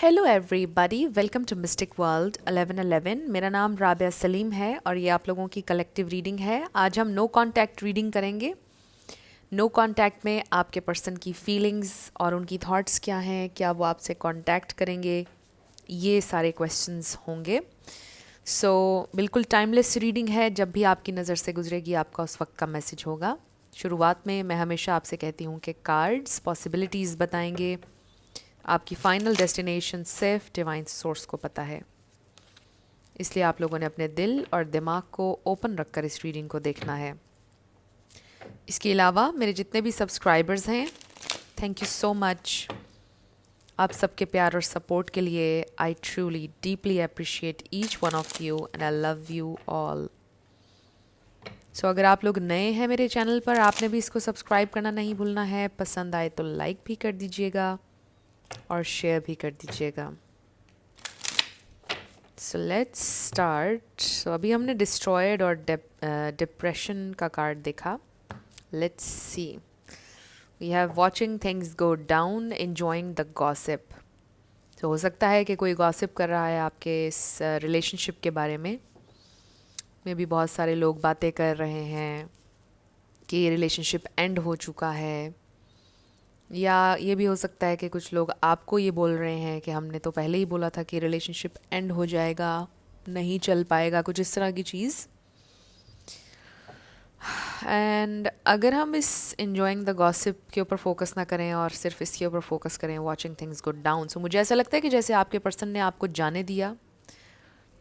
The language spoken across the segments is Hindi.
Hello everybody, welcome to mystic world 1111। मेरा नाम राबिया सलीम है और ये आप लोगों की कलेक्टिव रीडिंग है। आज हम नो कांटेक्ट रीडिंग करेंगे। नो कांटेक्ट में आपके पर्सन की फीलिंग्स और उनकी थॉट्स क्या हैं, क्या वो आपसे कांटेक्ट करेंगे, ये सारे क्वेश्चंस होंगे। बिल्कुल टाइमलेस रीडिंग है। जब भी आपकी नज़र से गुजरेगी आपका उस वक्त का मैसेज होगा। शुरुआत में मैं हमेशा आपसे कहती हूँ कि कार्ड्स पॉसिबिलिटीज़ बताएंगे, आपकी फाइनल डेस्टिनेशन सिर्फ डिवाइन सोर्स को पता है। इसलिए आप लोगों ने अपने दिल और दिमाग को ओपन रखकर इस रीडिंग को देखना है। इसके अलावा मेरे जितने भी सब्सक्राइबर्स हैं, थैंक यू सो मच। आप सबके प्यार और सपोर्ट के लिए I truly deeply appreciate each one of you and I love you all. अगर आप लोग नए हैं मेरे चैनल पर, आपने भी इसको सब्सक्राइब करना नहीं भूलना है। पसंद आए तो लाइक भी कर दीजिएगा और शेयर भी कर दीजिएगा। So let's start. अभी हमने डिस्ट्रॉयड और डिप्रेशन का कार्ड देखा। Let's see, we have watching things go down, enjoying the gossip. तो हो सकता है कि कोई गॉसिप कर रहा है आपके इस रिलेशनशिप के बारे में भी बहुत सारे लोग बातें कर रहे हैं कि ये रिलेशनशिप एंड हो चुका है, या ये भी हो सकता है कि कुछ लोग आपको ये बोल रहे हैं कि हमने तो पहले ही बोला था कि रिलेशनशिप एंड हो जाएगा, नहीं चल पाएगा, कुछ इस तरह की चीज़। एंड अगर हम इस एन्जॉइंग द गॉसिप के ऊपर फोकस ना करें और सिर्फ इसके ऊपर फोकस करें, वॉचिंग थिंग्स गो डाउन, सो मुझे ऐसा लगता है कि जैसे आपके पर्सन ने आपको जाने दिया,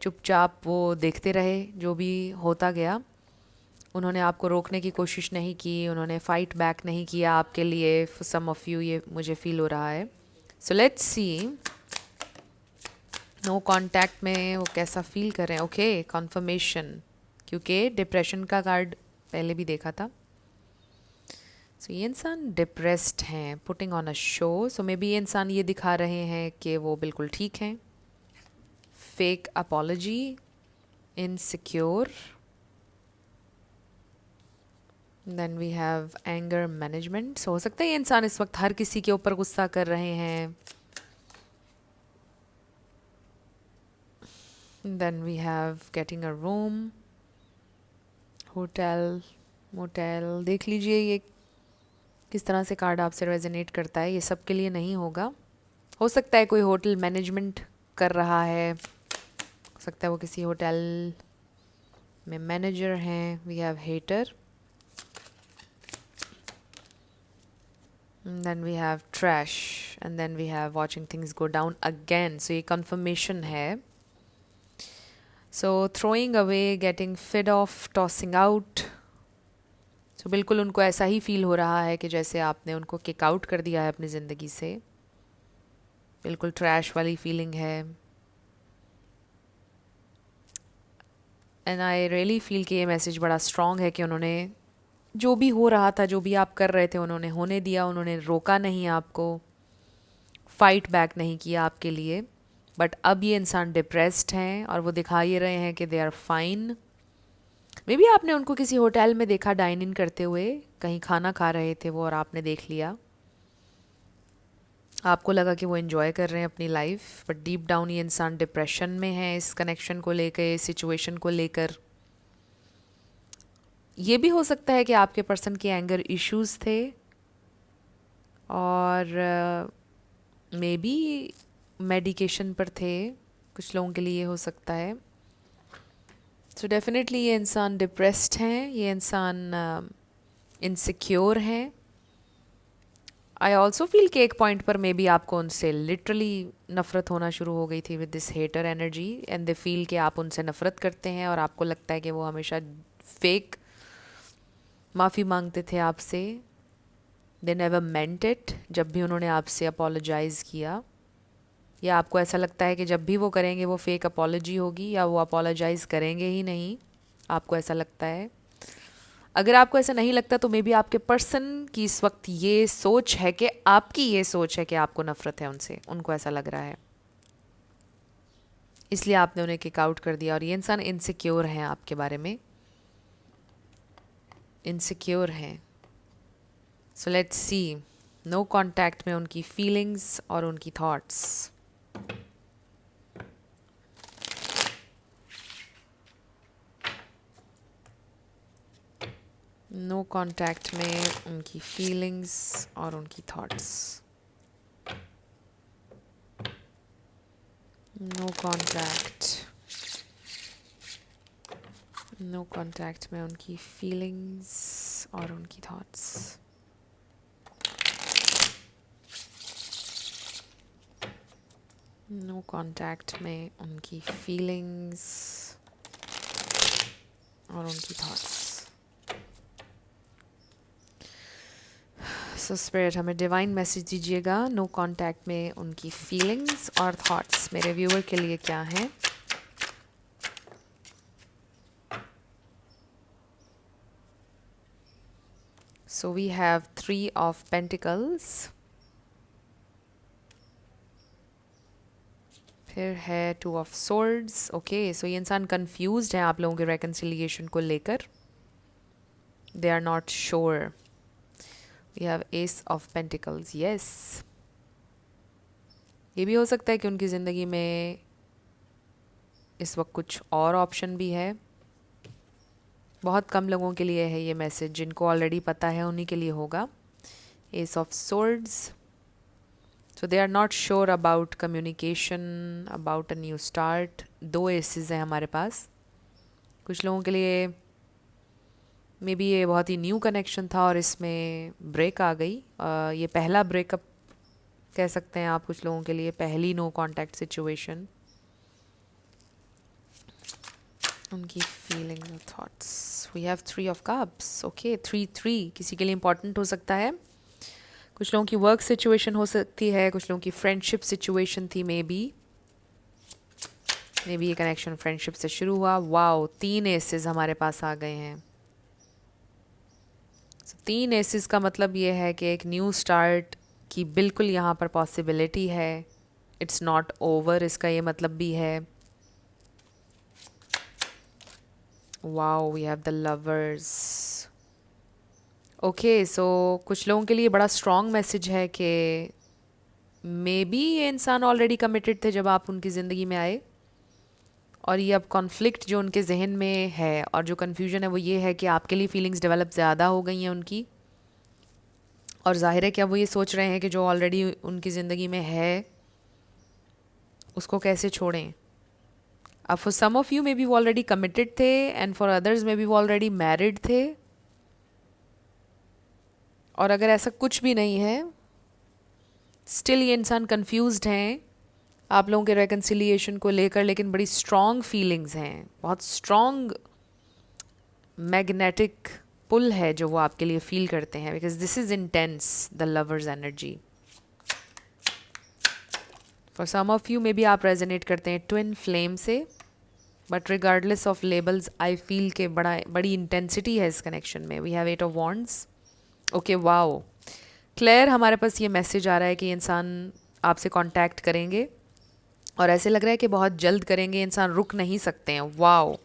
चुपचाप वो देखते रहे जो भी होता गया। उन्होंने आपको रोकने की कोशिश नहीं की, उन्होंने फ़ाइट बैक नहीं किया आपके लिए। फॉर सम ऑफ़ यू ये मुझे फ़ील हो रहा है। So let's see, no contact में वो कैसा फील कर रहे हैं। ओके, कॉन्फर्मेशन, क्योंकि डिप्रेशन का कार्ड पहले भी देखा था। सो ये इंसान डिप्रेस्ड हैं, putting on a show. So maybe ये इंसान ये दिखा रहे हैं कि वो बिल्कुल ठीक हैं। Fake apology, insecure. Then we have anger management. हो सकता है ये इंसान इस वक्त हर किसी के ऊपर गुस्सा कर रहे हैं। Then we have getting a room, hotel, motel. देख लीजिए ये किस तरह से कार्ड आपसे रेजोनेट करता है। ये सब के लिए नहीं होगा। हो सकता है कोई होटल मैनेजमेंट कर रहा है, हो सकता है वो किसी होटल में मैनेजर हैं। We have hater, then we have trash, and then we have watching things go down again. So ये कंफर्मेशन है। So throwing away, getting fed off, tossing out. So बिल्कुल उनको ऐसा ही फील हो रहा है कि जैसे आपने उनको किक आउट कर दिया है अपनी ज़िंदगी से। बिल्कुल ट्रैश वाली फीलिंग है। एंड आई रियली फील कि ये मैसेज बड़ा स्ट्रॉन्ग है कि उन्होंने जो भी हो रहा था, जो भी आप कर रहे थे, उन्होंने होने दिया। उन्होंने रोका नहीं आपको, फाइट बैक नहीं किया आपके लिए। बट अब ये इंसान डिप्रेस्ड हैं और वो दिखा ये रहे हैं कि they are fine. Maybe आपने उनको किसी होटल में देखा डाइन इन करते हुए, कहीं खाना खा रहे थे वो और आपने देख लिया। आपको लगा कि वो एंजॉय कर रहे हैं अपनी लाइफ, बट डीप डाउन ये इंसान डिप्रेशन में है इस कनेक्शन को लेकर, इस सिचुएशन को लेकर। ये भी हो सकता है कि आपके पर्सन के एंगर इश्यूज थे और मे बी मेडिकेशन पर थे। कुछ लोगों के लिए ये हो सकता है। सो डेफिनेटली ये इंसान डिप्रेस्ड हैं, ये इंसान इनसिक्योर हैं। आई ऑल्सो फील कि एक पॉइंट पर मे बी आपको उनसे लिटरली नफ़रत होना शुरू हो गई थी with this hater energy, and they feel कि आप उनसे नफ़रत करते हैं और आपको लगता है कि वो हमेशा फेक माफ़ी मांगते थे आपसे। They never meant it. जब भी उन्होंने आपसे अपोलोजाइज़ किया, या आपको ऐसा लगता है कि जब भी वो करेंगे वो फेक अपॉलोजी होगी, या वो अपोलोजाइज़ करेंगे ही नहीं, आपको ऐसा लगता है। अगर आपको ऐसा नहीं लगता तो मे बी आपके पर्सन की इस वक्त ये सोच है कि आपकी ये सोच है कि आपको नफ़रत है उनसे, उनको ऐसा लग रहा है, इसलिए आपने उन्हें किक आउट कर दिया। और ये इंसान इनसिक्योर हैं आपके बारे में, इनसिक्योर हैं। So let's see, no contact में उनकी फीलिंग्स और उनकी थॉट्स। नो कांटेक्ट में उनकी फीलिंग्स और उनकी thoughts. No contact, no contact में उनकी फीलिंग्स और उनकी थॉट्स। नो कांटेक्ट में उनकी फीलिंग्स और उनकी थॉट्स। सो स्पिरिट हमें डिवाइन मैसेज दीजिएगा, नो कांटेक्ट में उनकी फीलिंग्स और थॉट्स मेरे व्यूअर के लिए क्या हैं। So we have 3 of pentacles, फिर है 2 ऑफ सोर्ड्स। ओके, सो ये इंसान कंफ्यूज्ड है आप लोगों के रेकन्सिलिएशन को लेकर, they are not sure. We have ace of pentacles, yes. ये भी हो सकता है कि उनकी ज़िंदगी में इस वक्त कुछ और ऑप्शन भी है। बहुत कम लोगों के लिए है ये मैसेज, जिनको ऑलरेडी पता है उन्हीं के लिए होगा। Ace of swords, so they are not sure about communication, about a new start. 2 aces हैं हमारे पास। कुछ लोगों के लिए मे बी ये बहुत ही न्यू कनेक्शन था और इसमें ब्रेक आ गई। ये पहला ब्रेकअप कह सकते हैं आप, कुछ लोगों के लिए पहली नो कांटेक्ट सिचुएशन। उनकी फीलिंग और thoughts, we have 3 of cups. Okay, 3 किसी के लिए इंपॉर्टेंट हो सकता है। कुछ लोगों की वर्क सिचुएशन हो सकती है, कुछ लोगों की फ्रेंडशिप सिचुएशन थी मे बी ये कनेक्शन फ्रेंडशिप से शुरू हुआ। वाओ, 3 एसेस हमारे पास आ गए हैं। 3 एसेस का मतलब ये है कि एक न्यू स्टार्ट की बिल्कुल यहाँ पर पॉसिबिलिटी है। इट्स नॉट ओवर, इसका ये मतलब भी है। Wow, we have the lovers. Okay, so कुछ लोगों के लिए बड़ा स्ट्रॉन्ग मैसेज है कि मे बी ये इंसान ऑलरेडी कमिटेड थे जब आप उनकी ज़िंदगी में आए, और ये अब कॉन्फ्लिक्ट जो उनके जहन में है और जो कन्फ्यूजन है वो ये है कि आपके लिए फीलिंग्स डेवलप ज़्यादा हो गई हैं उनकी, और जाहिर है कि अब वो ये सोच रहे हैं कि जो ऑलरेडी उनकी ज़िंदगी में है उसको कैसे छोड़ें। अब for some of you maybe वो ऑलरेडी कमिटेड थे, and for others maybe वो ऑलरेडी मैरिड थे। और अगर ऐसा कुछ भी नहीं है, स्टिल ये इंसान कंफ्यूज्ड हैं आप लोगों के रेकन्सिलिएशन को लेकर, लेकिन बड़ी स्ट्रॉन्ग फीलिंग्स हैं, बहुत स्ट्रॉन्ग मैग्नेटिक पुल है जो वो आपके लिए फील करते हैं, because this is intense, the lovers energy. For some of you maybe आप रेजोनेट करते हैं ट्विन फ्लेम से, but regardless of labels I feel के बड़ी इंटेंसिटी है इस कनेक्शन में। We have 8 of wands. Okay, wow, clear हमारे पास ये मैसेज आ रहा है कि इंसान आपसे कांटेक्ट करेंगे, और ऐसे लग रहा है कि बहुत जल्द करेंगे, इंसान रुक नहीं सकते हैं। Wow,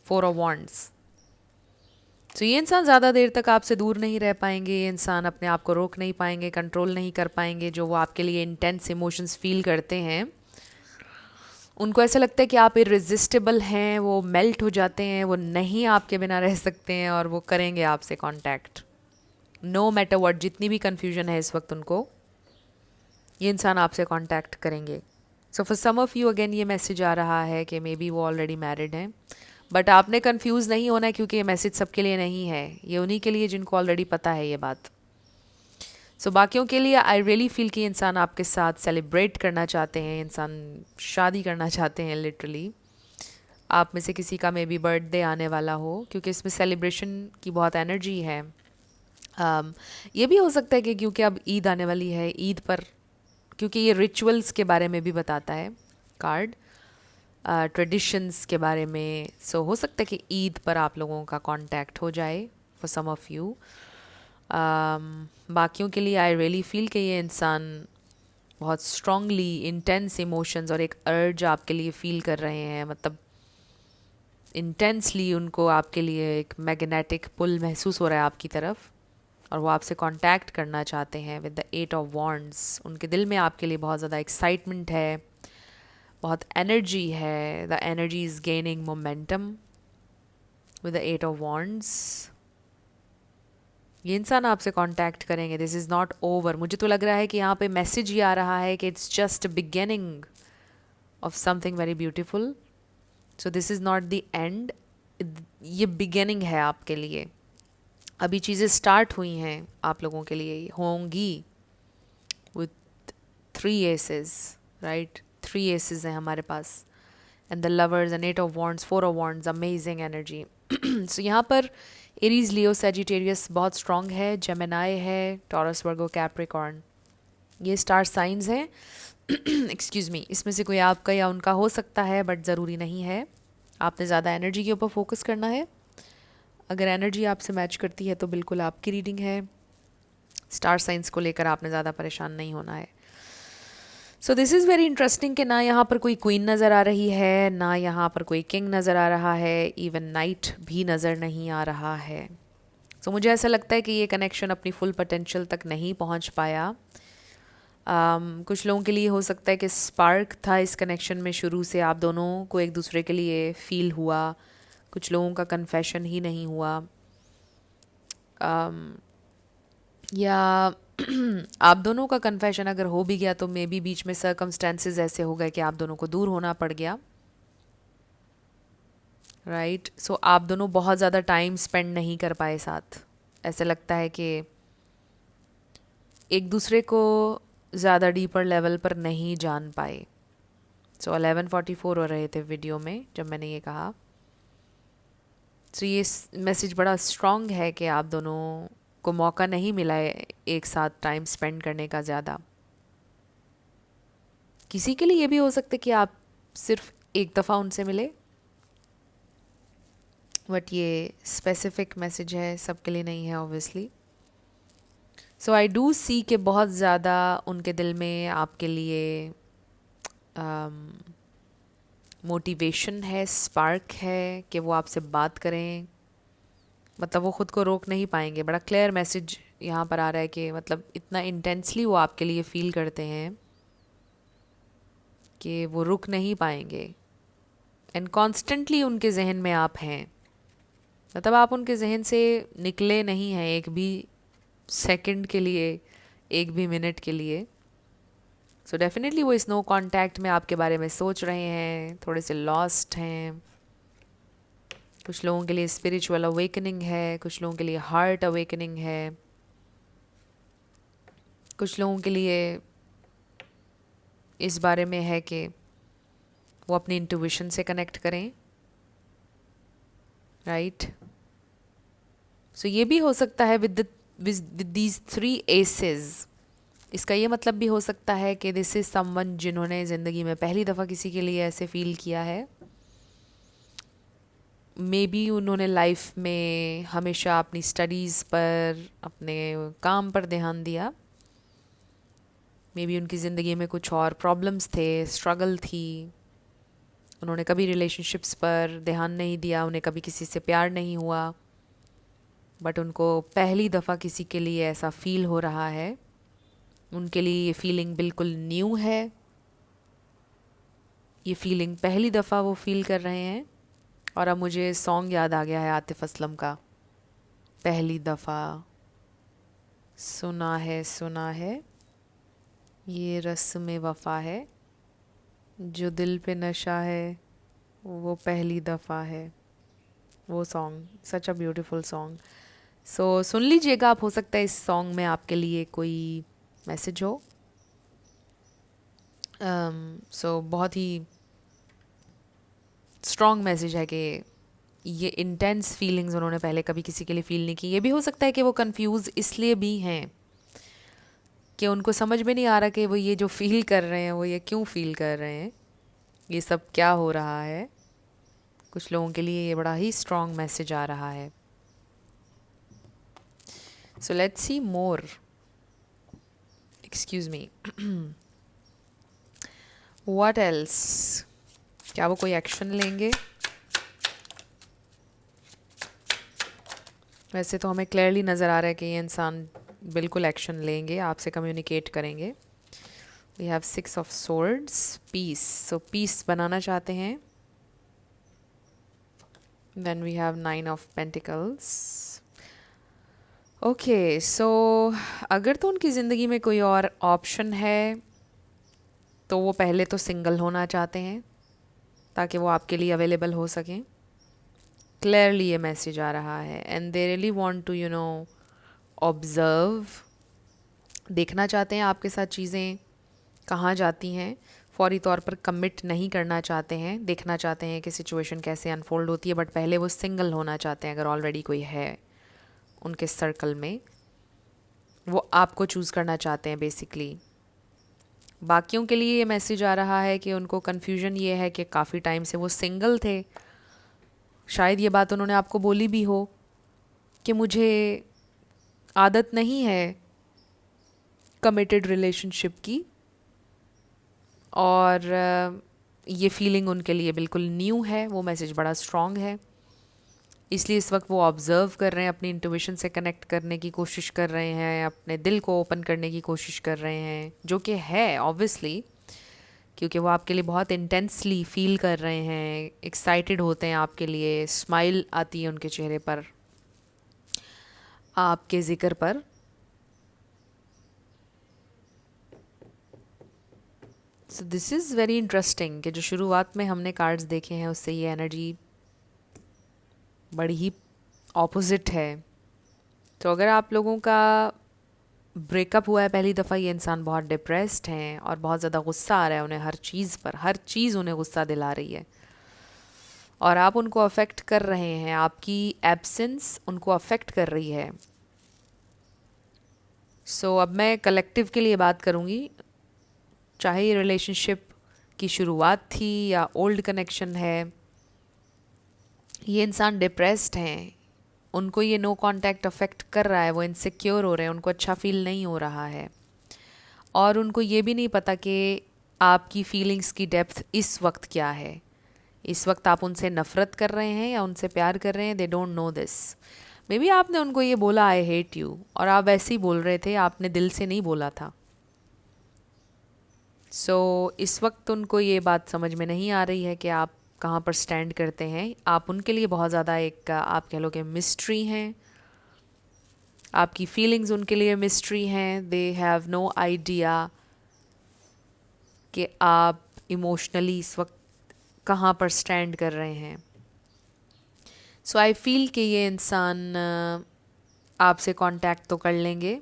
4 of wands. तो ये इंसान ज़्यादा देर तक आपसे दूर नहीं रह पाएंगे, ये इंसान अपने आप को रोक नहीं पाएंगे, कंट्रोल नहीं कर पाएंगे। जो वो आपके लिए इंटेंस इमोशंस फील करते हैं, उनको ऐसा लगता है कि आप इररेजिस्टिबल हैं, वो मेल्ट हो जाते हैं, वो नहीं आपके बिना रह सकते हैं, और वो करेंगे आपसे कांटेक्ट नो मैटर व्हाट। जितनी भी कन्फ्यूजन है इस वक्त उनको, ये इंसान आपसे कांटेक्ट करेंगे। So for some of you again ये मैसेज आ रहा है कि मे बी वो ऑलरेडी मैरिड हैं, बट आपने कंफ्यूज नहीं होना है, क्योंकि ये मैसेज सबके लिए नहीं है, ये उन्हीं के लिए जिनको ऑलरेडी पता है ये बात। सो बाकियों के लिए आई रियली फील कि इंसान आपके साथ सेलिब्रेट करना चाहते हैं, इंसान शादी करना चाहते हैं लिटरली। आप में से किसी का मे बी बर्थडे आने वाला हो, क्योंकि इसमें सेलिब्रेशन की बहुत एनर्जी है। ये भी हो सकता है कि क्योंकि अब ईद आने वाली है, ईद पर, क्योंकि ये रिचुअल्स के बारे में भी बताता है कार्ड, ट्रेडिशंस के बारे में। सो हो सकता है कि ईद पर आप लोगों का कांटेक्ट हो जाए फॉर सम ऑफ यू। बाकियों के लिए आई रियली फील कि ये इंसान बहुत स्ट्रांगली इंटेंस इमोशंस और एक अर्ज आपके लिए फील कर रहे हैं, मतलब इंटेंसली उनको आपके लिए एक मैग्नेटिक पुल महसूस हो रहा है आपकी तरफ, और वो आपसे कांटेक्ट करना चाहते हैं विद द 8 ऑफ वॉन्ड्स। उनके दिल में आपके लिए बहुत ज़्यादा एक्साइटमेंट है, बहुत एनर्जी है। The energy is gaining momentum with the 8 of wands. ये इंसान आपसे कांटेक्ट करेंगे, दिस इज़ नॉट ओवर। मुझे तो लग रहा है कि यहाँ पे मैसेज ये आ रहा है कि it's just beginning of something very beautiful. So this is not the end, ये बिगिनिंग है आपके लिए। अभी चीज़ें स्टार्ट हुई हैं आप लोगों के लिए, होंगी। विथ 3 एसेस, राइट, 3 एसेस हैं हमारे पास, and the lovers and 8 of wands, 4 of wands, amazing energy. So यहाँ पर एरीज, लियो, सेजिटेरियस बहुत स्ट्रॉन्ग है, जेमिनाई है, टॉरस, वर्गो, कैप्रिकॉर्न, ये स्टार साइंस हैं। एक्सक्यूज मी, इसमें से कोई आपका या उनका हो सकता है, बट ज़रूरी नहीं है। आपने ज़्यादा एनर्जी के ऊपर फोकस करना है। अगर एनर्जी आपसे मैच करती है तो बिल्कुल आपकी रीडिंग है। स्टार साइंस को लेकर आपने ज़्यादा परेशान नहीं होना है। So this is very interesting कि ना यहाँ पर कोई क्वीन नज़र आ रही है, ना यहाँ पर कोई किंग नज़र आ रहा है, इवन नाइट भी नज़र नहीं आ रहा है। सो मुझे ऐसा लगता है कि ये कनेक्शन अपनी फुल पोटेंशियल तक नहीं पहुँच पाया। कुछ लोगों के लिए हो सकता है कि स्पार्क था इस कनेक्शन में, शुरू से आप दोनों को एक दूसरे के लिए फील हुआ। कुछ लोगों का कन्फेशन ही नहीं हुआ, या आप दोनों का कन्फेशन अगर हो भी गया तो मे बी बीच में सर्कमस्टेंसेस ऐसे हो गए कि आप दोनों को दूर होना पड़ गया, राइट। सो आप दोनों बहुत ज़्यादा टाइम स्पेंड नहीं कर पाए साथ। ऐसे लगता है कि एक दूसरे को ज़्यादा डीपर लेवल पर नहीं जान पाए। सो 11:44 हो रहे थे वीडियो में जब मैंने ये कहा। सो ये मैसेज बड़ा स्ट्रॉन्ग है कि आप दोनों को मौका नहीं मिला है एक साथ टाइम स्पेंड करने का ज़्यादा। किसी के लिए ये भी हो सकता है कि आप सिर्फ एक दफ़ा उनसे मिले, बट ये स्पेसिफिक मैसेज है, सबके लिए नहीं है obviously. So I do see कि बहुत ज़्यादा उनके दिल में आपके लिए मोटिवेशन है, स्पार्क है कि वो आपसे बात करें। मतलब वो ख़ुद को रोक नहीं पाएंगे। बड़ा क्लियर मैसेज यहाँ पर आ रहा है कि मतलब इतना इंटेंसली वो आपके लिए फ़ील करते हैं कि वो रुक नहीं पाएंगे, एंड कॉन्स्टेंटली उनके जहन में आप हैं। मतलब आप उनके जहन से निकले नहीं हैं एक भी सेकंड के लिए, एक भी मिनट के लिए। सो डेफिनेटली वो इस नो कांटेक्ट में आपके बारे में सोच रहे हैं, थोड़े से लॉस्ट हैं। कुछ लोगों के लिए स्पिरिचुअल अवेकनिंग है, कुछ लोगों के लिए हार्ट अवेकनिंग है, कुछ लोगों के लिए इस बारे में है कि वो अपनी इंट्यूशन से कनेक्ट करें, राइट। सो ये भी हो सकता है विद दीज 3 एसेस। इसका ये मतलब भी हो सकता है कि दिस इज़ समवन जिन्होंने ज़िंदगी में पहली दफ़ा किसी के लिए ऐसे फील किया है। मे बी उन्होंने लाइफ में हमेशा अपनी स्टडीज़ पर, अपने काम पर ध्यान दिया। मे बी उनकी ज़िंदगी में कुछ और प्रॉब्लम्स थे, स्ट्रगल थी, उन्होंने कभी रिलेशनशिप्स पर ध्यान नहीं दिया, उन्हें कभी किसी से प्यार नहीं हुआ, बट उनको पहली दफ़ा किसी के लिए ऐसा फील हो रहा है। उनके लिए ये फीलिंग बिल्कुल न्यू है, ये फीलिंग पहली दफ़ा वो फील कर रहे हैं। और अब मुझे सॉन्ग याद आ गया है आतिफ असलम का, पहली दफ़ा सुना है ये रस्म वफ़ा है, जो दिल पे नशा है वो पहली दफ़ा है। वो song, such a beautiful song. So सुन लीजिएगा आप, हो सकता है इस सॉन्ग में आपके लिए कोई मैसेज हो। सो बहुत ही स्ट्रॉन्ग मैसेज है कि ये इंटेंस फीलिंग्स उन्होंने पहले कभी किसी के लिए फ़ील नहीं की। ये भी हो सकता है कि वो कंफ्यूज इसलिए भी हैं कि उनको समझ में नहीं आ रहा कि वो ये जो फील कर रहे हैं वो ये क्यों फील कर रहे हैं, ये सब क्या हो रहा है। कुछ लोगों के लिए ये बड़ा ही स्ट्रॉन्ग मैसेज आ रहा है। So let's C more. Excuse me, what else? क्या वो कोई एक्शन लेंगे? वैसे तो हमें क्लियरली नज़र आ रहा है कि ये इंसान बिल्कुल एक्शन लेंगे, आपसे कम्युनिकेट करेंगे। We have 6 of swords, peace. So peace बनाना चाहते हैं। Then we have 9 of pentacles. Okay so अगर तो उनकी ज़िंदगी में कोई और ऑप्शन है तो वो पहले तो सिंगल होना चाहते हैं ताकि वो आपके लिए अवेलेबल हो सकें। क्लियरली ये मैसेज आ रहा है and they really want to observe, देखना चाहते हैं आपके साथ चीज़ें कहाँ जाती हैं। फौरी तौर पर कमिट नहीं करना चाहते हैं, देखना चाहते हैं कि सिचुएशन कैसे अनफोल्ड होती है, बट पहले वो सिंगल होना चाहते हैं। अगर ऑलरेडी कोई है उनके सर्कल में, वो आपको चूज़ करना चाहते हैं बेसिकली। बाकियों के लिए ये मैसेज आ रहा है कि उनको कन्फ्यूजन ये है कि काफ़ी टाइम से वो सिंगल थे। शायद ये बात उन्होंने आपको बोली भी हो कि मुझे आदत नहीं है कमिटेड रिलेशनशिप की, और ये फीलिंग उनके लिए बिल्कुल न्यू है। वो मैसेज बड़ा स्ट्रॉन्ग है, इसलिए इस वक्त वो ऑब्ज़र्व कर रहे हैं, अपनी इंट्यूशन से कनेक्ट करने की कोशिश कर रहे हैं, अपने दिल को ओपन करने की कोशिश कर रहे हैं, जो कि है ऑब्वियसली, क्योंकि वो आपके लिए बहुत इंटेंसली फील कर रहे हैं, एक्साइटेड होते हैं आपके लिए, स्माइल आती है उनके चेहरे पर आपके ज़िक्र पर। So this is very interesting कि जो शुरुआत में हमने कार्ड्स देखे हैं उससे ये एनर्जी बड़ी ही ऑपोजिट है। तो अगर आप लोगों का ब्रेकअप हुआ है पहली दफ़ा, ये इंसान बहुत डिप्रेस्ड हैं और बहुत ज़्यादा गुस्सा आ रहा है उन्हें हर चीज़ पर, हर चीज़ उन्हें गुस्सा दिला रही है और आप उनको अफेक्ट कर रहे हैं, आपकी एब्सेंस उनको अफेक्ट कर रही है। सो अब मैं कलेक्टिव के लिए बात करूँगी, चाहे ये रिलेशनशिप की शुरुआत थी या ओल्ड कनेक्शन है, ये इंसान डिप्रेस्ड हैं, उनको ये नो कांटेक्ट अफेक्ट कर रहा है, वो इनसिक्योर हो रहे हैं, उनको अच्छा फील नहीं हो रहा है और उनको ये भी नहीं पता कि आपकी फीलिंग्स की डेप्थ इस वक्त क्या है। इस वक्त आप उनसे नफ़रत कर रहे हैं या उनसे प्यार कर रहे हैं, they don't know this. May be आपने उनको ये बोला आई हेट यू और आप वैसे ही बोल रहे थे, आपने दिल से नहीं बोला था। सो इस वक्त उनको ये बात समझ में नहीं आ रही है कि आप कहाँ पर स्टैंड करते हैं। आप उनके लिए बहुत ज़्यादा एक आप कह लो कि मिस्ट्री हैं, आपकी फीलिंग्स उनके लिए मिस्ट्री हैं। दे हैव नो आइडिया कि आप इमोशनली इस वक्त कहाँ पर स्टैंड कर रहे हैं। सो आई फील कि ये इंसान आपसे कांटेक्ट तो कर लेंगे,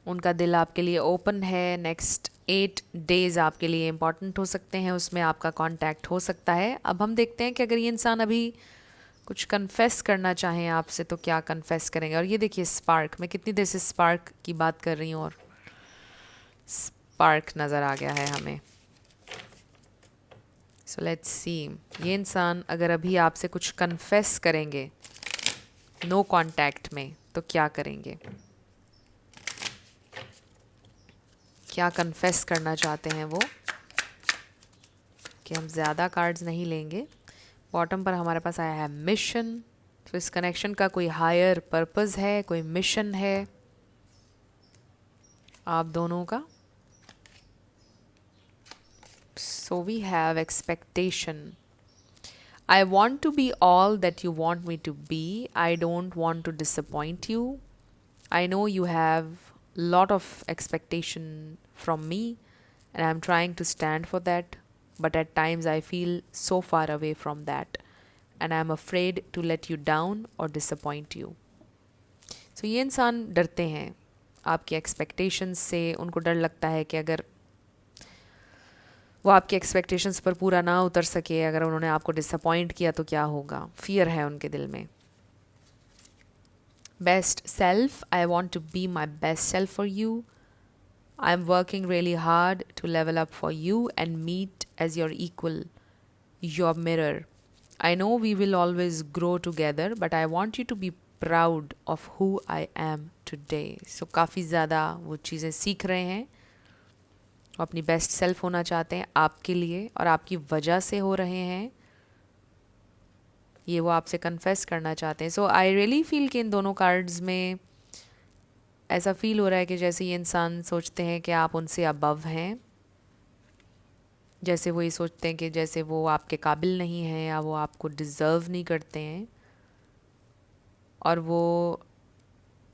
उनका दिल आपके लिए ओपन है। नेक्स्ट 8 डेज़ आपके लिए इम्पॉर्टेंट हो सकते हैं, उसमें आपका कांटेक्ट हो सकता है। अब हम देखते हैं कि अगर ये इंसान अभी कुछ कन्फेस करना चाहें आपसे तो क्या कन्फेस करेंगे। और ये देखिए स्पार्क, मैं कितनी देर से स्पार्क की बात कर रही हूँ और स्पार्क नज़र आ गया है हमें। सो लेट्स सी, ये इंसान अगर अभी आपसे कुछ कन्फेस करेंगे नो कांटेक्ट में तो क्या करेंगे, क्या कन्फेस करना चाहते हैं वो। कि हम ज़्यादा कार्ड्स नहीं लेंगे। बॉटम पर हमारे पास आया है मिशन। तो इस कनेक्शन का कोई हायर पर्पस है, कोई मिशन है आप दोनों का। So we have expectation. I want to be all that you want me to be. I don't want to disappoint you. I know you have lot of expectation from me and I'm trying to stand for that, but at times I feel so far away from that and I'm afraid to let you down or disappoint you. So ये इंसान डरते हैं आपकी एक्सपेक्टेशंस से। उनको डर लगता है कि अगर वो आपके एक्सपेक्टेशंस पर पूरा ना उतर सके, अगर उन्होंने आपको डिसअपॉइंट किया तो क्या होगा, फियर है उनके दिल में। Best self, I want to be my best self for you. I am working really hard to level up for you and meet as your equal, your mirror. I know we will always grow together but I want you to be proud of who I am today. So काफ़ी ज़्यादा वो चीज़ें सीख रहे हैं, वो अपनी बेस्ट सेल्फ होना चाहते हैं आपके लिए और आपकी वजह से हो रहे हैं ये, वो आपसे कन्फेस करना चाहते हैं। सो आई रियली फील कि इन दोनों कार्ड्स में ऐसा फील हो रहा है कि जैसे ये इंसान सोचते हैं कि आप उनसे अबव हैं, जैसे वो ये सोचते हैं कि जैसे वो आपके काबिल नहीं हैं या वो आपको डिज़र्व नहीं करते हैं, और वो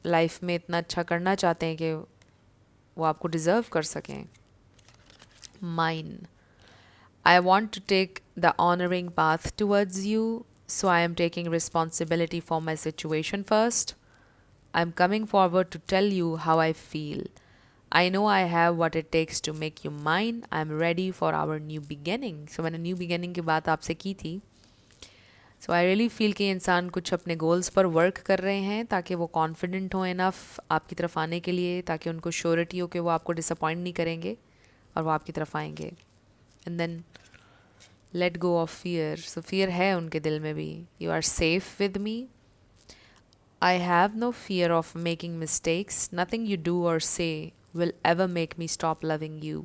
लाइफ में इतना अच्छा करना चाहते हैं कि वो आपको डिज़र्व कर सकें. Mine. I want to take the honoring path towards you, so I am taking responsibility for my situation first. I'm coming forward to tell you how I feel. I know I have what it takes to make you mine. I'm ready for our new beginning. So मैंने new beginning की बात आपसे की थी. So I really feel कि इंसान कुछ अपने goals पर work कर रहे हैं ताकि वो confident हो enough आपकी तरफ आने के लिए, ताकि उनको surety हो कि वो आपको disappoint नहीं करेंगे और वो आपकी तरफ आएंगे. And then let go of fear. So fear है उनके दिल में भी. You are safe with me. I have no fear of making mistakes. Nothing you do or say will ever make me stop loving you.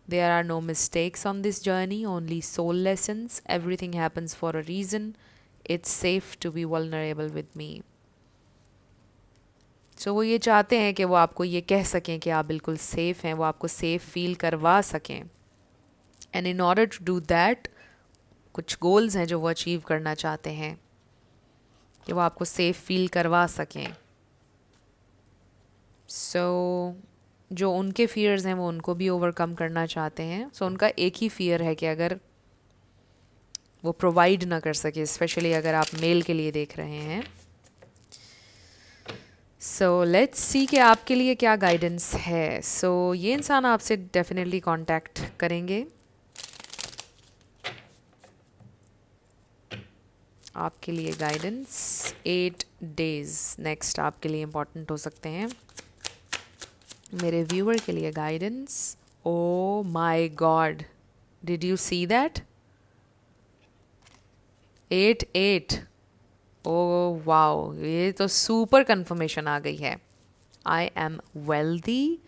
There are no mistakes on this journey, only soul lessons. Everything happens for a reason. It's safe to be vulnerable with me. So वो ये चाहते हैं कि वो आपको ये कह सकें कि आप बिल्कुल सेफ़ हैं, वो आपको सेफ़ फील करवा सकें. And in order to do that कुछ गोल्स हैं जो वो अचीव करना चाहते हैं कि वो आपको सेफ़ फील करवा सकें. सो जो उनके फियर्स हैं वो उनको भी ओवरकम करना चाहते हैं. सो उनका एक ही फियर है कि अगर वो प्रोवाइड ना कर सके, स्पेशली अगर आप मेल के लिए देख रहे हैं. सो लेट्स सी कि आपके लिए क्या गाइडेंस है. सो ये इंसान आपसे डेफिनेटली कांटेक्ट करेंगे. आपके लिए गाइडेंस 8 डेज़ नेक्स्ट आपके लिए इम्पॉर्टेंट हो सकते हैं. मेरे व्यूअर के लिए guidance. Oh my god, did you see that? 8-8. Oh wow, ये तो सुपर कंफर्मेशन आ गई है. I am wealthy.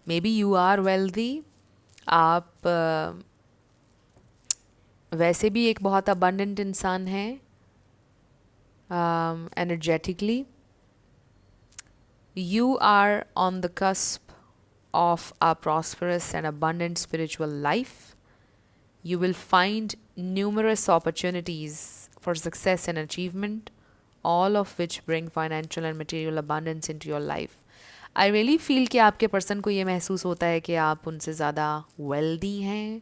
Maybe you are wealthy. आप वैसे भी एक बहुत अबंडेंट इंसान हैं energetically. You are on the cusp of a prosperous and abundant spiritual life. You will find numerous opportunities for success and achievement, all of which bring financial and material abundance into your life. I really feel कि आपके पर्सन को ये महसूस होता है कि आप उनसे ज़्यादा wealthy हैं.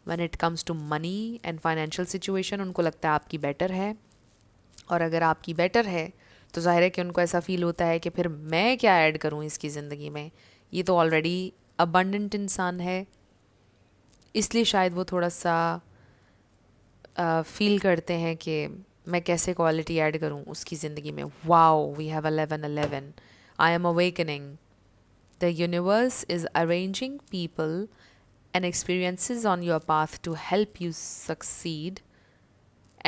When it comes to money and financial situation, उनको लगता है आपकी बेटर है. और अगर आपकी बेटर है तो ज़ाहिर है कि उनको ऐसा फ़ील होता है कि फिर मैं क्या ऐड करूँ इसकी ज़िंदगी में, ये तो ऑलरेडी अबंडेंट इंसान है. इसलिए शायद वो थोड़ा सा फील करते हैं कि मैं कैसे क्वालिटी ऐड करूँ उसकी ज़िंदगी में. Wow, we have 11-11. I am awakening. The universe is arranging people and experiences on your path to help you succeed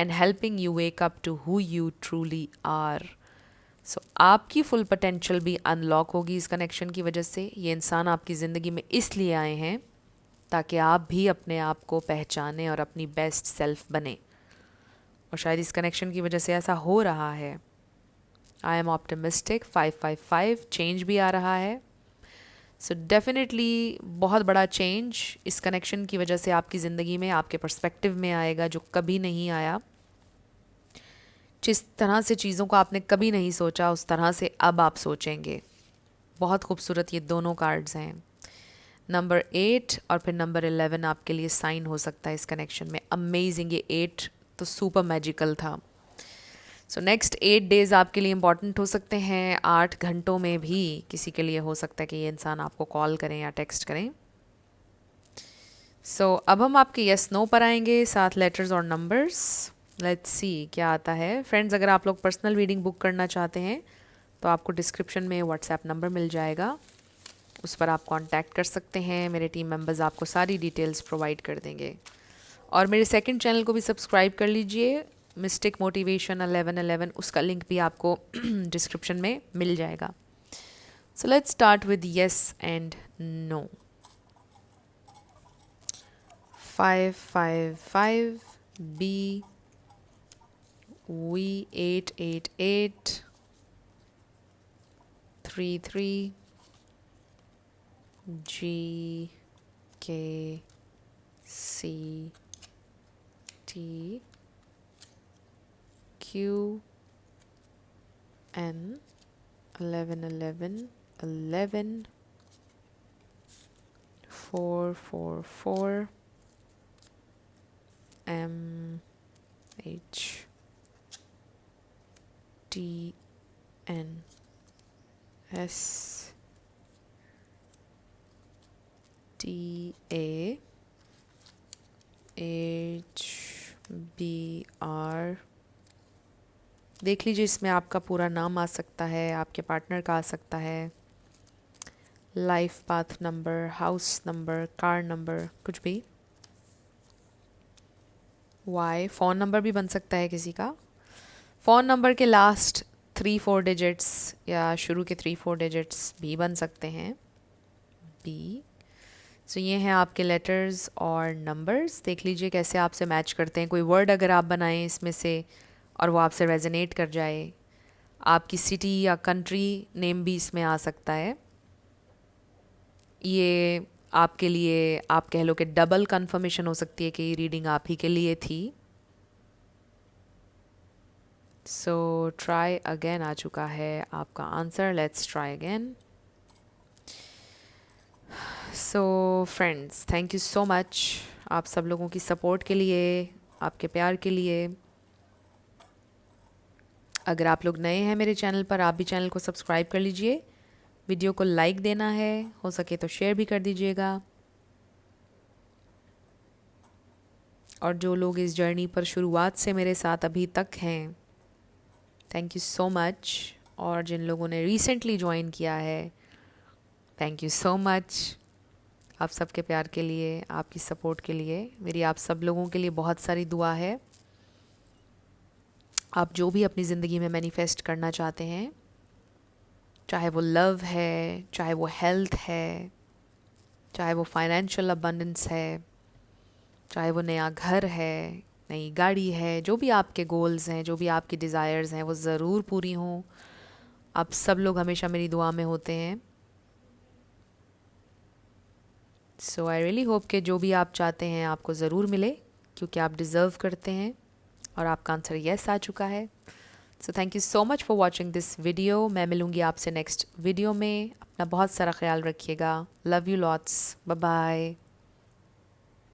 and helping you wake up to who you truly are. So आपकी फुल पोटेंशियल भी अनलॉक होगी इस कनेक्शन की वजह से. ये इंसान आपकी ज़िंदगी में इसलिए आए हैं ताकि आप भी अपने आप को पहचानें और अपनी बेस्ट सेल्फ बने. और शायद इस कनेक्शन की वजह से ऐसा हो रहा है. I M optimistic. 555 चेंज भी आ रहा है. सो डेफिनेटली बहुत बड़ा चेंज इस कनेक्शन की वजह से आपकी ज़िंदगी में, आपके पर्सपेक्टिव में आएगा जो कभी नहीं आया. जिस तरह से चीज़ों को आपने कभी नहीं सोचा उस तरह से अब आप सोचेंगे. बहुत खूबसूरत ये दोनों कार्ड्स हैं. नंबर 8 और फिर नंबर 11 आपके लिए साइन हो सकता है इस कनेक्शन में. अमेजिंग. ये 8 तो सुपर मैजिकल था. सो नेक्स्ट 8 डेज़ आपके लिए इम्पॉर्टेंट हो सकते हैं. 8 घंटों में भी किसी के लिए हो सकता है कि ये इंसान आपको कॉल करें या टेक्स्ट करें. सो अब हम आपके यस नो पर आएंगे, साथ लेटर्स और नंबर्स. लेट्स सी क्या आता है. फ्रेंड्स, अगर आप लोग पर्सनल रीडिंग बुक करना चाहते हैं तो आपको डिस्क्रिप्शन में व्हाट्सएप नंबर मिल जाएगा, उस पर आप कांटेक्ट कर सकते हैं. मेरे टीम मेंबर्स आपको सारी डिटेल्स प्रोवाइड कर देंगे. और मेरे सेकंड चैनल को भी सब्सक्राइब कर लीजिए, मिस्टिक मोटिवेशन 1111. उसका लिंक भी आपको डिस्क्रिप्शन में मिल जाएगा. So let's start with yes and no. 555 B V 888 33 G K C T Q N 1111 11 444 MH TN STA HBR। देख लीजिए, इसमें आपका पूरा नाम आ सकता है, आपके पार्टनर का आ सकता है, life path number, house number, car number, कुछ भी। वाई फ़ोन नंबर भी बन सकता है किसी का। फ़ोन नंबर के लास्ट 3-4 डिजिट्स या शुरू के 3-4 डिजिट्स भी बन सकते हैं। बी। सो ये हैं आपके लेटर्स और नंबर्स। देख लीजिए कैसे आपसे मैच करते हैं। कोई वर्ड अगर आप बनाएं इसमें से और वो आपसे रेजोनेट कर जाए, आपकी सिटी या कंट्री नेम भी इसमें आ सकता है। ये आपके लिए, आप कह लो कि डबल कंफर्मेशन हो सकती है कि ये रीडिंग आप ही के लिए थी। सो ट्राई अगेन आ चुका है आपका answer. Let's try again. So friends, thank you so much आप सब लोगों की सपोर्ट के लिए, आपके प्यार के लिए। अगर आप लोग नए हैं मेरे चैनल पर, आप भी चैनल को सब्सक्राइब कर लीजिए। वीडियो को लाइक देना है, हो सके तो शेयर भी कर दीजिएगा। और जो लोग इस जर्नी पर शुरुआत से मेरे साथ अभी तक हैं, थैंक यू सो मच। और जिन लोगों ने रिसेंटली ज्वाइन किया है, थैंक यू सो मच। आप सबके प्यार के लिए, आपकी सपोर्ट के लिए, मेरी आप सब लोगों के लिए बहुत सारी दुआ है। आप जो भी अपनी ज़िंदगी में मैनिफेस्ट करना चाहते हैं, चाहे वो लव है, चाहे वो हेल्थ है, चाहे वो फाइनेंशियल अबंडेंस है, चाहे वो नया घर है, नई गाड़ी है, जो भी आपके गोल्स हैं, जो भी आपकी डिज़ायर्स हैं, वो ज़रूर पूरी हों। आप सब लोग हमेशा मेरी दुआ में होते हैं। सो आई रियली होप कि जो भी आप चाहते हैं आपको ज़रूर मिले, क्योंकि आप डिज़र्व करते हैं। और आपका आंसर येस आ चुका है। So thank you so much for watching this video. मैं मिलूँगी आपसे नेक्स्ट वीडियो में। अपना बहुत सारा ख्याल रखिएगा। Love you lots. Bye bye.